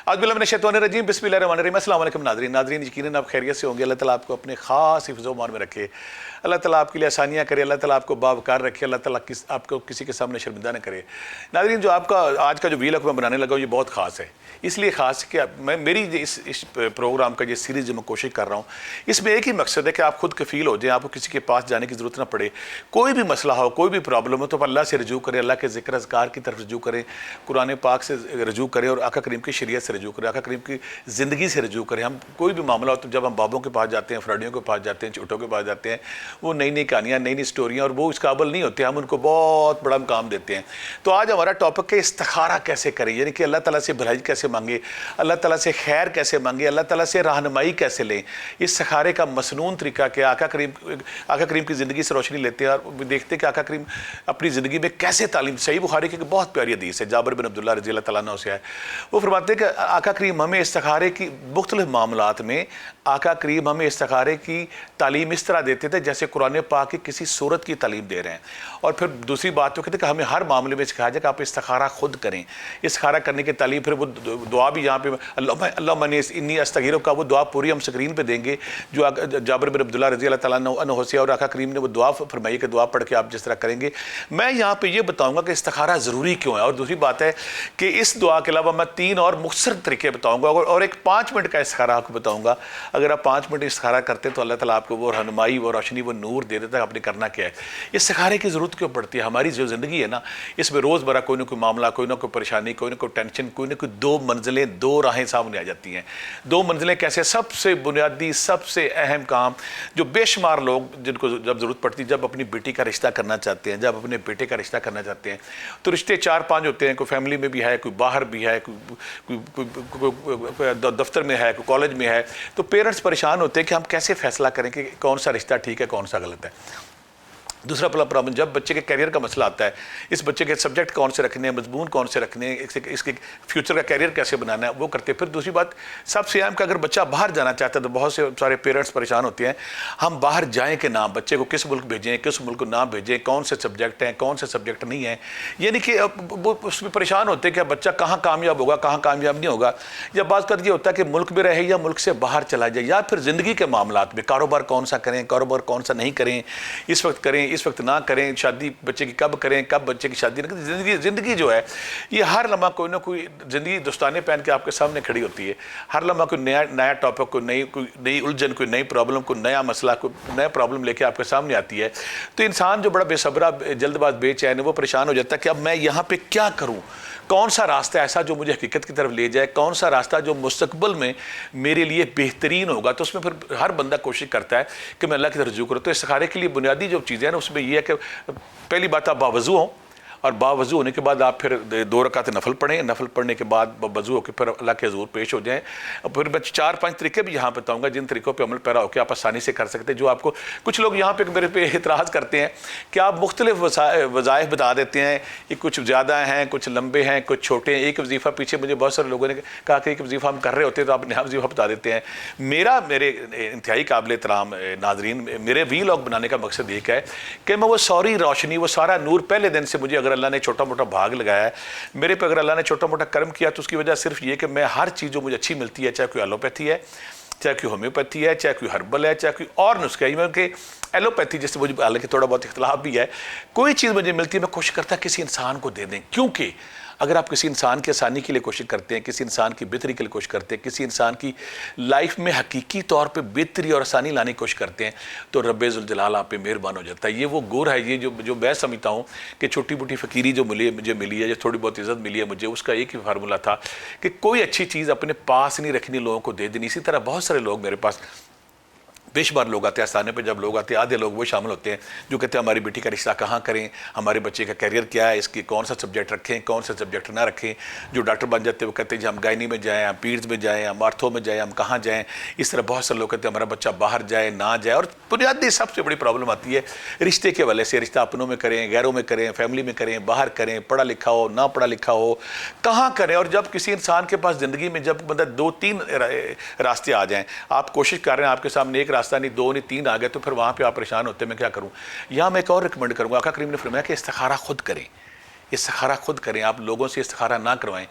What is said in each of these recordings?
اعوذ باللہ من الشیطان الرجیم بسم اللہ الرحمن الرحیم السلام علیکم ناظرین یقیناً آپ خیریت سے ہوں گے. اللہ تعالیٰ آپ کو اپنے خاص حفظ و امان میں رکھے. اللہ تعالیٰ آپ کے لیے آسانیاں کرے. اللہ تعالیٰ آپ کو باوقار رکھے. اللہ تعالیٰ آپ کو کسی کے سامنے شرمندہ نہ کرے. ناظرین جو آپ کا آج کا جو ویلاگ میں بنانے لگا ہوں یہ بہت خاص ہے. اس لیے خاص کہ میری اس پروگرام کا یہ سیریز جو میں کوشش کر رہا ہوں اس میں ایک ہی مقصد ہے کہ آپ خود کفیل ہو جائیں. آپ کو کسی کے پاس جانے کی ضرورت نہ پڑے. کوئی بھی مسئلہ ہو, کوئی بھی پرابلم ہو تو اللہ سے رجوع کریں, اللہ کے ذکر اذکار کی طرف رجوع کریں, قرآن پاک سے رجوع کریں اور آقا کریم کی شریعت سے رجوع کریں, آقا کریم کی زندگی سے رجوع کریں. ہم کوئی بھی معاملہ ہو تو جب ہم بابوں کے پاس جاتے ہیں, فراڈیوں کے پاس جاتے ہیں, چوٹوں کے پاس جاتے ہیں, وہ نئی نئی کہانیاں, نئی نئی سٹوریاں, اور وہ اس قابل نہیں ہوتے, ہم ان کو بہت بڑا مقام دیتے ہیں. تو آج ہمارا ٹاپک ہے استخارہ کیسے کریں, یعنی کہ اللہ تعالیٰ سے بھلائی کیسے مانگے, اللہ تعالیٰ سے خیر کیسے مانگے, اللہ تعالیٰ سے رہنمائی کیسے لیں. استخارے کا مسنون طریقہ کہ آقا کریم کی زندگی سے روشنی لیتے ہیں اور دیکھتے ہیں کہ آقا کریم اپنی زندگی میں کیسے تعلیم. صحیح بخاری کی بہت پیاری حدیث ہے, جابر بن عبداللہ رضی اللہ تعالیٰ عنہ سے ہے. وہ فرماتے ہیں کہ آقا کریم ہمیں استخارے کی مختلف معاملات میں آقا کریم ہمیں استخارے کی تعلیم اس طرح دیتے تھے جیسے قرآن پاک کی کسی سورت کی تعلیم دے رہے ہیں. اور پھر دوسری بات تو کہتے ہیں کہ ہمیں ہر معاملے میں سکھایا جائے کہ آپ استخارہ خود کریں. استخارہ کرنے کی تعلیم پھر وہ دعا بھی یہاں پہ اللہم انی استغیرک کا وہ دعا پوری ہم سکرین پہ دیں گے جو جابر بن عبداللہ رضی اللہ تعالیٰ عنہ سے, اور آقا کریم نے وہ دعا فرمائی کہ دعا پڑھ کے آپ جس طرح کریں گے. میں یہاں پہ یہ بتاؤں گا کہ استخارہ ضروری کیوں ہے. اور دوسری بات ہے کہ اس دعا کے علاوہ میں 3 اور مختصر طریقے بتاؤں گا اور ایک 5 منٹ کا استخارہ آپ کو بتاؤں گا. اگر آپ 5 منٹ استخارہ کرتے ہیں تو اللہ تعالیٰ آپ کو وہ رہنمائی, وہ روشنی, وہ نور دے دیتا ہے آپ نے کرنا کیا ہے. استخارے کی ضرورت کیوں پڑتی ہے؟ ہماری جو زندگی ہے نا, اس میں روز برہ کوئی نہ کوئی معاملہ, کوئی نہ کوئی پریشانی, کوئی نہ کوئی ٹینشن, کوئی نہ کوئی 2 منزلیں, 2 راہیں سامنے آ جاتی ہیں. 2 منزلیں کیسے؟ سب سے بنیادی, سب سے اہم کام جو بے شمار لوگ جن کو جب ضرورت پڑتی ہے, جب اپنی بیٹی کا رشتہ کرنا چاہتے ہیں, جب اپنے بیٹے کا رشتہ کرنا چاہتے ہیں تو رشتے 4-5 ہوتے ہیں. کوئی فیملی میں بھی ہے, کوئی باہر بھی ہے, کوئی دفتر میں ہے, کوئی کالج میں ہے. تو پیرنٹس پریشان ہوتے ہیں کہ ہم کیسے فیصلہ کریں کہ کون سا رشتہ ٹھیک ہے, کون سا غلط ہے. دوسرا پرابلم جب بچے کے کیریئر کا مسئلہ آتا ہے, اس بچے کے سبجیکٹ کون سے رکھنے ہیں, مضمون کون سے رکھنے ہیں, اس کے فیوچر کا کیریئر کیسے بنانا ہے, وہ کرتے ہیں. پھر دوسری بات سب سے اہم کہ اگر بچہ باہر جانا چاہتا ہے تو بہت سے سارے پیرنٹس پریشان ہوتے ہیں ہم باہر جائیں کہ نہ, بچے کو کس ملک بھیجیں, کس ملک کو نہ بھیجیں, کون سے سبجیکٹ ہیں, کون سے سبجیکٹ نہیں ہیں. یعنی کہ وہ اس میں پریشان ہوتے ہیں کہ بچہ کہاں کامیاب ہوگا, کہاں کامیاب نہیں ہوگا. یا بعض کا یہ ہوتا ہے کہ ملک میں رہے یا ملک سے باہر چلا جائے. یا پھر زندگی کے معاملات میں کاروبار کون سا کریں, کاروبار کون سا نہیں کریں, اس وقت کریں, اس وقت نہ کریں, شادی بچے کی کب کریں, کب بچے کی شادی نہ کریں. زندگی جو ہے یہ ہر لمحہ کوئی نہ کوئی زندگی دستانے پہن کے آپ کے سامنے کھڑی ہوتی ہے. ہر لمحہ کوئی نیا ٹاپک, کوئی نئی الجھن, کوئی نئی پرابلم, کوئی نیا مسئلہ, کوئی نیا پرابلم لے کے آپ کے سامنے آتی ہے. تو انسان جو بڑا بے صبرہ, جلد باز, بے چین ہے, وہ پریشان ہو جاتا ہے کہ اب میں یہاں پہ کیا کروں, کون سا راستہ ایسا جو مجھے حقیقت کی طرف لے جائے, کون سا راستہ جو مستقبل میں میرے لیے بہترین ہوگا. تو اس میں پھر ہر بندہ کوشش کرتا ہے کہ میں اللہ کی طرف رجوع کروں. تو استخارے کے لیے بنیادی جو چیزیں ہیں نا, اس میں یہ ہے کہ پہلی بات آپ باوضو ہوں, اور باوضو ہونے کے بعد آپ پھر 2 رکعت نفل پڑھیں. نفل پڑھنے کے بعد وضو ہو کے پھر اللہ کے حضور پیش ہو جائیں. اور پھر میں 4-5 طریقے بھی یہاں بتاؤں گا جن طریقوں پہ عمل پیرا ہو کے آپ آسانی سے کر سکتے ہیں. جو آپ کو کچھ لوگ یہاں پہ میرے پہ اعتراض کرتے ہیں کہ آپ مختلف وظائف بتا دیتے ہیں, یہ کچھ زیادہ ہیں, کچھ لمبے ہیں, کچھ چھوٹے ہیں. ایک وظیفہ پیچھے مجھے بہت سارے لوگوں نے کہا کہ ایک وظیفہ ہم کر رہے ہوتے ہیں تو آپ نیا وظیفہ بتا دیتے ہیں. میرے انتہائی قابل احترام ناظرین, میرے ویلاگ بنانے کا مقصد ایک ہے کہ میں وہ ساری روشنی, وہ سارا نور پہلے دن سے مجھے اگر اللہ نے چھوٹا موٹا بھاگ لگایا ہے, میرے پہ اگر اللہ نے چھوٹا موٹا کرم کیا تو اس کی وجہ صرف یہ کہ میں ہر چیز جو مجھے اچھی ملتی ہے, چاہے کوئی ایلوپیتھی ہے, چاہے کوئی ہومیوپیتھی ہے, چاہے کوئی ہربل ہے, چاہے کوئی اور نسخہ ہے. میں کہ ایلوپیتھی جس سے مجھے حالانکہ تھوڑا بہت اختلاف بھی ہے, کوئی چیز مجھے ملتی ہے میں کوشش کرتا کسی انسان کو دے دیں. کیونکہ اگر آپ کسی انسان کی آسانی کے لیے کوشش کرتے ہیں, کسی انسان کی بہتری کے لیے کوشش کرتے ہیں, کسی انسان کی لائف میں حقیقی طور پہ بہتری اور آسانی لانے کی کوشش کرتے ہیں تو رب ذوالجلال آپ پہ مہربان ہو جاتا ہے. یہ وہ گور ہے, یہ جو میں سمجھتا ہوں کہ چھوٹی موٹی فقیری جو مجھے ملی ہے, جو تھوڑی بہت عزت ملی ہے مجھے, اس کا ایک ہی فارمولہ تھا کہ کوئی اچھی چیز اپنے پاس نہیں رکھنی, لوگوں کو دے دینی. اسی طرح بہت سارے لوگ میرے پاس, بے شمار لوگ آتے ہیں آستانے پہ. جب لوگ آتے ہیں آدھے لوگ وہ شامل ہوتے ہیں جو کہتے ہیں ہماری بیٹی کا رشتہ کہاں کریں, ہمارے بچے کا کیریئر کیا ہے, اس کی کون سا سبجیکٹ رکھیں, کون سا سبجیکٹ نہ رکھیں. جو ڈاکٹر بن جاتے ہیں وہ کہتے ہیں جی ہم گائنی میں جائیں, ہم پیڈز میں جائیں, ہم آرتھو میں جائیں, ہم کہاں جائیں. اس طرح بہت سارے لوگ کہتے ہیں ہمارا بچہ باہر جائے, نہ جائے. اور بنیادی سب سے بڑی پرابلم آتی ہے رشتے کے حوالے سے. رشتہ اپنوں میں کریں, غیروں میں کریں, فیملی میں کریں, باہر کریں, پڑھا لکھا ہو, نہ پڑھا لکھا ہو, کہاں کریں. اور جب کسی انسان کے پاس زندگی میں جب مطلب 2-3 راستے آ جائیں, آپ کوشش کر رہے ہیں, آپ کے سامنے ایک راستہ نہیں, 2 نہیں, 3 آ گئے, تو پھر وہاں پہ آپ پریشان ہوتے ہیں میں کیا کروں. یہاں میں ایک اور ریکمنڈ کروں گا. آقا کریم نے فرمایا کہ استخارہ خود کریں. استخارہ خود کریں, آپ لوگوں سے استخارہ نہ کروائیں.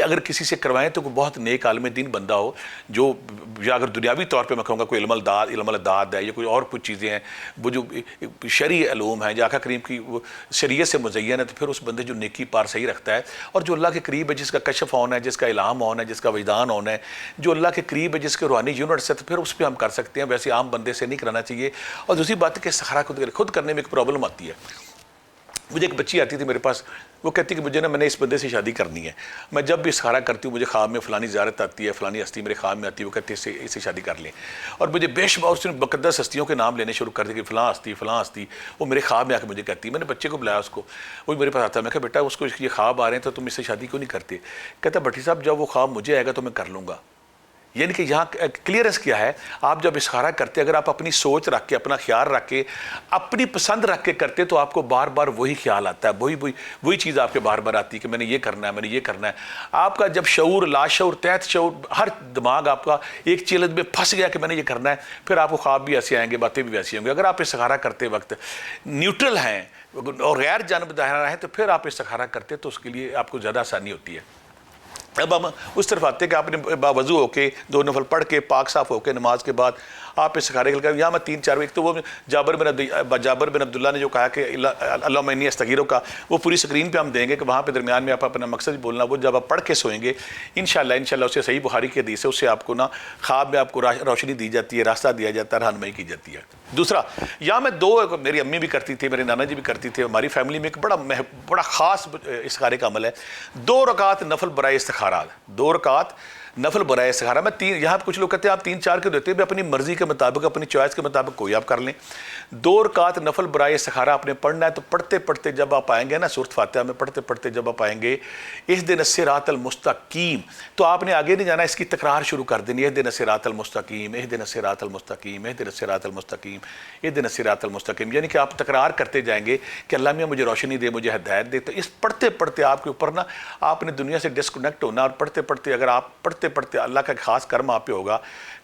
اگر کسی سے کروائیں تو کوئی بہت نیک عالم دین بندہ ہو, جو یا اگر دنیاوی طور پہ میں کہوں گا کوئی علم الداد ہے یا کوئی اور کچھ چیزیں ہیں وہ جو شرعی علوم ہیں, جو آقا کریم کی وہ شریعت سے مزین ہے, تو پھر اس بندے جو نیکی پار صحیح رکھتا ہے اور جو اللہ کے قریب ہے, جس کا کشف ہونا ہے, جس کا الہام ہونا ہے, جس کا وجدان ہونا ہے, جو اللہ کے قریب ہے, جس کے روحانی یونٹس ہے, تو پھر اس پہ ہم کر سکتے ہیں. ویسے عام بندے سے نہیں کرانا چاہیے. اور دوسری بات ہے کہ استخارہ خود کرنے میں ایک پرابلم آتی ہے. مجھے ایک بچی آتی تھی میرے پاس, وہ کہتی کہ مجھے نا میں نے اس بندے سے شادی کرنی ہے. میں جب بھی استخارہ کرتی ہوں مجھے خواب میں فلانی زیارت آتی ہے, فلانی ہستی میرے خواب میں آتی ہے, وہ کہتی ہے اس سے شادی کر لیں. اور مجھے بے شمار اس نے مقدس ہستیوں کے نام لینے شروع کر دی کہ فلاں ہستی, وہ میرے خواب میں آ کے مجھے کہتی ہے. میں نے بچے کو بلایا, اس کو, وہ میرے پاس آتا ہے. میں کہا بیٹا اس کو یہ خواب آ رہے ہیں تو تم اس سے شادی کیوں نہیں کرتے؟ کہتا بٹی صاحب جب وہ خواب مجھے آئے گا تو میں کر لوں گا. یعنی کہ یہاں کلیئرنس کیا ہے, آپ جب استخارہ کرتے اگر آپ اپنی سوچ رکھ کے, اپنا خیال رکھ کے, اپنی پسند رکھ کے کرتے تو آپ کو بار بار وہی خیال آتا ہے, وہی چیز آپ کے بار بار آتی ہے کہ میں نے یہ کرنا ہے, میں نے یہ کرنا ہے. آپ کا جب شعور, لاشعور, تحت شعور, ہر دماغ آپ کا ایک چیز میں پھنس گیا کہ میں نے یہ کرنا ہے, پھر آپ کو خواب بھی ایسے آئیں گے, باتیں بھی ویسی ہوں گی. اگر آپ استخارہ کرتے وقت نیوٹرل ہیں اور غیر جانبدارانہ ہیں تو پھر آپ استخارہ کرتے تو اس کے لیے آپ کو زیادہ آسانی ہوتی ہے. اب ہم اس طرف آتے ہیں کہ آپ نے باوضو ہو کے 2 نفل پڑھ کے پاک صاف ہو کے نماز کے بعد آپ استخارے کے لیے, یہاں میں 3-4 ایک تو وہ جابر بن عبداللہ نے جو کہا کہ اللہم انی استغیرک کا, وہ پوری سکرین پہ ہم دیں گے کہ وہاں پہ درمیان میں آپ اپنا مقصد بولنا, وہ جب آپ پڑھ کے سوئیں گے انشاءاللہ اسے صحیح بخاری کی حدیث ہے, اس سے آپ کو نا خواب میں آپ کو روشنی دی جاتی ہے, راستہ دیا جاتا ہے, رہنمائی کی جاتی ہے. دوسرا, یہاں میں 2, میری امی بھی کرتی تھی, میرے نانا جی بھی کرتی تھے, ہماری فیملی میں ایک بڑا خاص استخارے کا عمل ہے, 2 رکعت نفل برائے استخارات, 2 رکعت نفل برائے استخارہ. میں 3, یہاں پہ کچھ لوگ کہتے ہیں آپ 3-4 کے دیتے ہیں, اپنی مرضی کے مطابق, اپنی چوائس کے مطابق کوئی آپ کر لیں. 2 رکعت نفل برائے استخارہ آپ نے پڑھنا ہے. تو پڑھتے پڑھتے جب آپ آئیں گے نا سورۃ فاتحہ میں, پڑھتے پڑھتے جب آپ آئیں گے اہدنا الصراط المستقیم, تو آپ نے آگے نہیں جانا, اس کی تکرار شروع کر دینی, اہدنا الصراط المستقیم, اہدنا الصراط المستقیم, اہدنا الصراط المستقیم, اہدنا الصراط المستقیم. یعنی کہ آپ تکرار کرتے جائیں گے کہ اللہ میاں مجھے روشنی دے, مجھے ہدایت دے. تو اس پڑھتے پڑھتے آپ کے اوپر نا آپ نے دنیا سے ڈسکنیکٹ ہونا, اور پڑھتے پڑھتے اگر آپ پڑھتے پڑھتے اللہ کا خاص کرم آپ پہ ہوگا,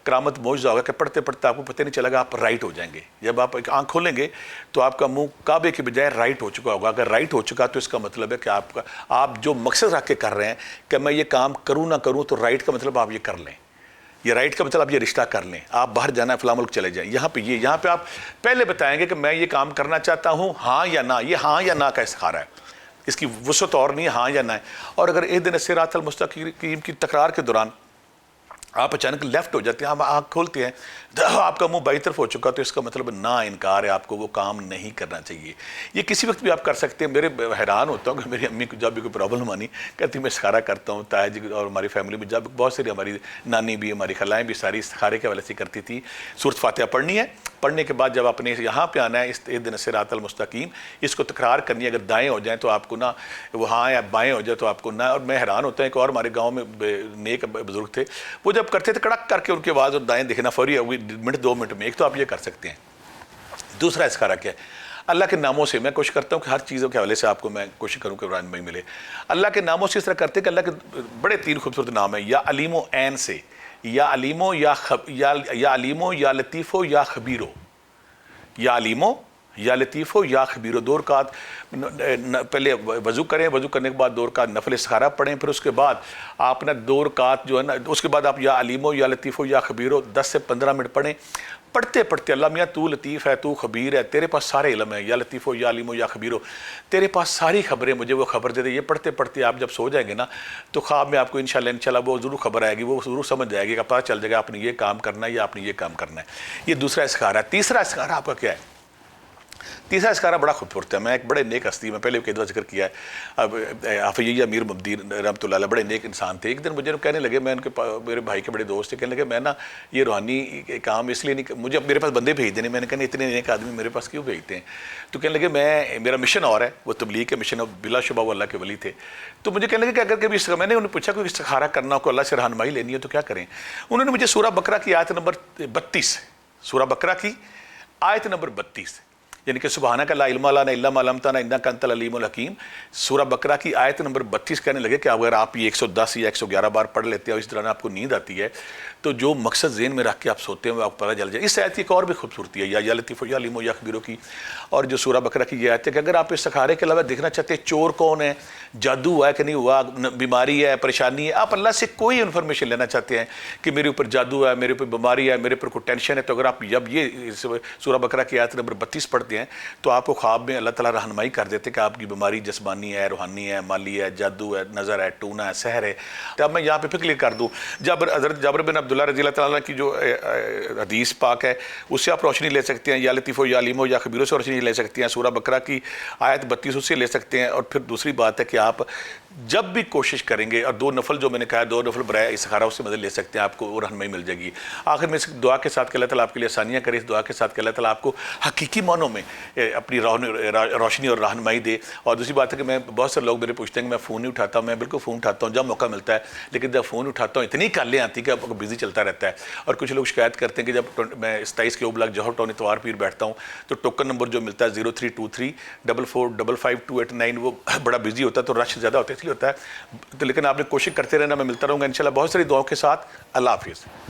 کرامت معجزہ ہوگا کہ پڑھتے پڑھتے آپ کو پتہ نہیں چلے گا, آپ رائٹ ہو جائیں گے. جب آپ ایک آنکھ کھولیں گے تو آپ کا منہ کعبے کے بجائے رائٹ ہو چکا ہوگا. اگر رائٹ ہو چکا تو اس کا مطلب ہے کہ آپ جو مقصد رکھ کے کر رہے ہیں کہ میں یہ کام کروں نہ کروں, تو رائٹ کا مطلب آپ یہ کر لیں, یہ رائٹ کا مطلب آپ یہ رشتہ کر لیں. آپ باہر جانا ہے فلاں ملک چلے جائیں, یہاں پہ آپ پہلے بتائیں گے کہ میں یہ کام کرنا چاہتا ہوں, ہاں یا نہ. یہ ہاں یا نہ کا استخارہ ہے, اس کی وسعت اور نہیں ہے, ہاں یا نہ ہے. اور اگر اہدنا الصراط المستقیم کی تکرار کے دوران آپ اچانک لیفٹ ہو جاتے ہیں, ہم آنکھ کھولتے ہیں, آپ کا منہ بائیں طرف ہو چکا, تو اس کا مطلب نا انکار ہے, آپ کو وہ کام نہیں کرنا چاہیے. یہ کسی وقت بھی آپ کر سکتے ہیں. میرے حیران ہوتا ہوں کہ میری امی کو جب بھی کوئی پرابلم آنی کہتی میں استخارہ کرتا ہوں. تایا جی اور ہماری فیملی میں جب بہت ساری, ہماری نانی بھی, ہماری خلائیں بھی ساری استخارے کے حوالے سے کرتی تھی. سورۃ فاتحہ پڑھنی ہے, پڑھنے کے بعد جب آپ نے یہاں پہ آنا ہے اہدنا الصراط المستقیم, اس کو تکرار کرنی ہے. اگر دائیں ہو جائیں تو آپ کو نہ, وہ ہاں یا بائیں ہو جائے تو آپ کو نہ. اور میں حیران ہوتا ہوں, ایک اور ہمارے گاؤں میں نیک بزرگ تھے, وہ جب کرتے تھے کڑک کر کے ان کی آواز اور دائیں دکھنا فوری ہوئی 1-2 منٹ میں. ایک تو آپ یہ کر سکتے ہیں. دوسرا استخارہ کیا ہے, اللہ کے ناموں سے. میں کوشش کرتا ہوں کہ ہر چیزوں کے حوالے سے آپ کو میں کوشش کروں کہ رہنمائی ملے. اللہ کے ناموں سے اس طرح کرتے ہیں کہ اللہ کے بڑے 3 خوبصورت نام ہیں, یا علیم و عین سے, یا علیم و یا علیم و یا لطیف و یا خبیر و, یا علیم و یا لطیف ہو یا خبیر و. 2 رکعت پہلے وضو کریں, وضو کرنے کے بعد 2 رکعت نفل استخارہ پڑھیں, پھر اس کے بعد آپ نے 2 رکعت جو ہے نا, اس کے بعد آپ یا علیم ہو یا لطیف ہو یا خبیر ہو 10 سے 15 منٹ پڑھیں. پڑھتے پڑھتے اللہ میاں تو لطیف ہے, تو خبیر ہے, تیرے پاس سارے علم ہے, یا لطیف ہو یا علیم ہو یا خبیر ہو, تیرے پاس ساری خبریں, مجھے وہ خبر دے دے. یہ پڑھتے پڑھتے آپ جب سو جائیں گے نا تو خواب میں آپ کو انشاءاللہ وہ ضرور خبر آئے گی, وہ ضرور سمجھ جائے گی, کہ پتہ چل جائے گا آپ نے یہ کام کرنا ہے یا آپ نے یہ کام کرنا ہے. یہ دوسرا استخارہ ہے. تیسرا استخارہ آپ کا کیا ہے؟ تیسرا استخارہ بڑا خوبصورت ہے. میں ایک بڑے نیک ہستی, میں پہلے کئی دفعہ ذکر کیا ہے, اب حافظ امیر مبدی رحمۃ اللہ علیہ, بڑے نیک انسان تھے. ایک دن مجھے کہنے لگے, میں ان کے میرے بھائی کے بڑے دوست تھے, کہنے لگے میں نا یہ روحانی کام اس لیے نہیں, مجھے میرے پاس بندے بھیج دینے. میں نے کہا اتنے نیک آدمی میرے پاس کیوں بھیجتے ہیں؟ تو کہنے لگے میرا مشن اور ہے, وہ تبلیغ کے مشن, اور بلا شبہ وہ اللہ کے ولی تھے. تو مجھے کہنے لگے کہ اگر کبھی میں نے انہیں پوچھا کہ استخارہ کرنا ہو, اللہ سے رہنمائی لینی ہو تو کیا کریں؟ انہوں نے مجھے سورہ بقرہ کی آیت نمبر 32, سورہ بقرہ کی آیت نمبر 32, یعنی کہ سبحانک لا علم لنا الا ما علمتنا انک انت العلیم الحکیم. سورہ بقرہ کی آیت نمبر 32 کہنے لگے کہ اگر آپ یہ 110 یا 111 بار پڑھ لیتے ہیں اور اس دوران آپ کو نیند آتی ہے تو جو مقصد ذہن میں رکھ کے آپ سوتے ہیں وہ آپ کو پتہ چل جائے. اس آیت کی ایک اور بھی خوبصورتی ہے یا لطیف یا علیم یا خبیر کی. اور جو سورہ بقرہ کی یہ آیت ہے کہ اگر آپ اس سکھارے کے علاوہ دیکھنا چاہتے ہیں چور کون ہے, جادو ہوا ہے کہ نہیں ہوا, بیماری ہے, پریشانی ہے, آپ اللہ سے کوئی انفارمیشن لینا چاہتے ہیں کہ میرے اوپر جادو ہے, میرے اوپر بیماری ہے, میرے اوپر کوئی ٹینشن ہے, تو اگر آپ جب یہ سورہ بقرہ کی آیت نمبر 32 پڑھتے ہیں تو آپ کو خواب میں اللہ تعالیٰ رہنمائی کر دیتے کہ آپ کی بیماری جسمانی ہے, روحانی ہے, مالی ہے, جادو ہے, نظر ہے, ٹونا ہے, سحر ہے. تو اب میں یہاں پہ کلیئر کر دوں, حضرت جابر بن عبداللہ رضی اللہ تعالیٰ کی جو حدیث پاک ہے اس سے آپ روشنی لے سکتے ہیں, یا لطیف یا علیم یا خبیر سے روشنی لے سکتے ہیں, سورہ بقرہ کی آیت 32 سے لے سکتے ہیں. اور پھر دوسری بات ہے کہ آپ جب بھی کوشش کریں گے, اور 2 نفل جو میں نے کہا 2 نفل برائے استخارہ اس سے مدد لے سکتے ہیں, آپ کو رہنمائی مل جائے گی. آخر میں اس دعا کے ساتھ کہ اللہ تعالیٰ آپ کے لیے آسانیاں کرے, اس دعا کے ساتھ کہ اللہ تعالیٰ آپ کو حقیقی معنوں میں اپنی روشنی اور رہنمائی دے. اور دوسری بات ہے کہ میں بہت سے لوگ میرے پوچھتے ہیں کہ میں فون نہیں اٹھاتا ہوں. میں بالکل فون اٹھاتا ہوں جب موقع ملتا ہے, لیکن جب فون اٹھاتا ہوں اتنی کالیں آتی کہ آپ کو بزی چلتا رہتا ہے. اور کچھ لوگ شکایت کرتے ہیں کہ جب میں 27 کے بلاک جوہر ٹاؤن اتوار پیر بیٹھتا ہوں تو ٹوکن نمبر جو ملتا ہے 0323 44555289 وہ بڑا بزی ہوتا ہے, تو رش زیادہ ہوتا ہے, اس لیے ہوتا ہے. تو لیکن آپ نے کوشش کرتے رہنا, میں ملتا رہوں گا انشاءاللہ بہت ساری دعاؤں کے ساتھ. اللہ حافظ.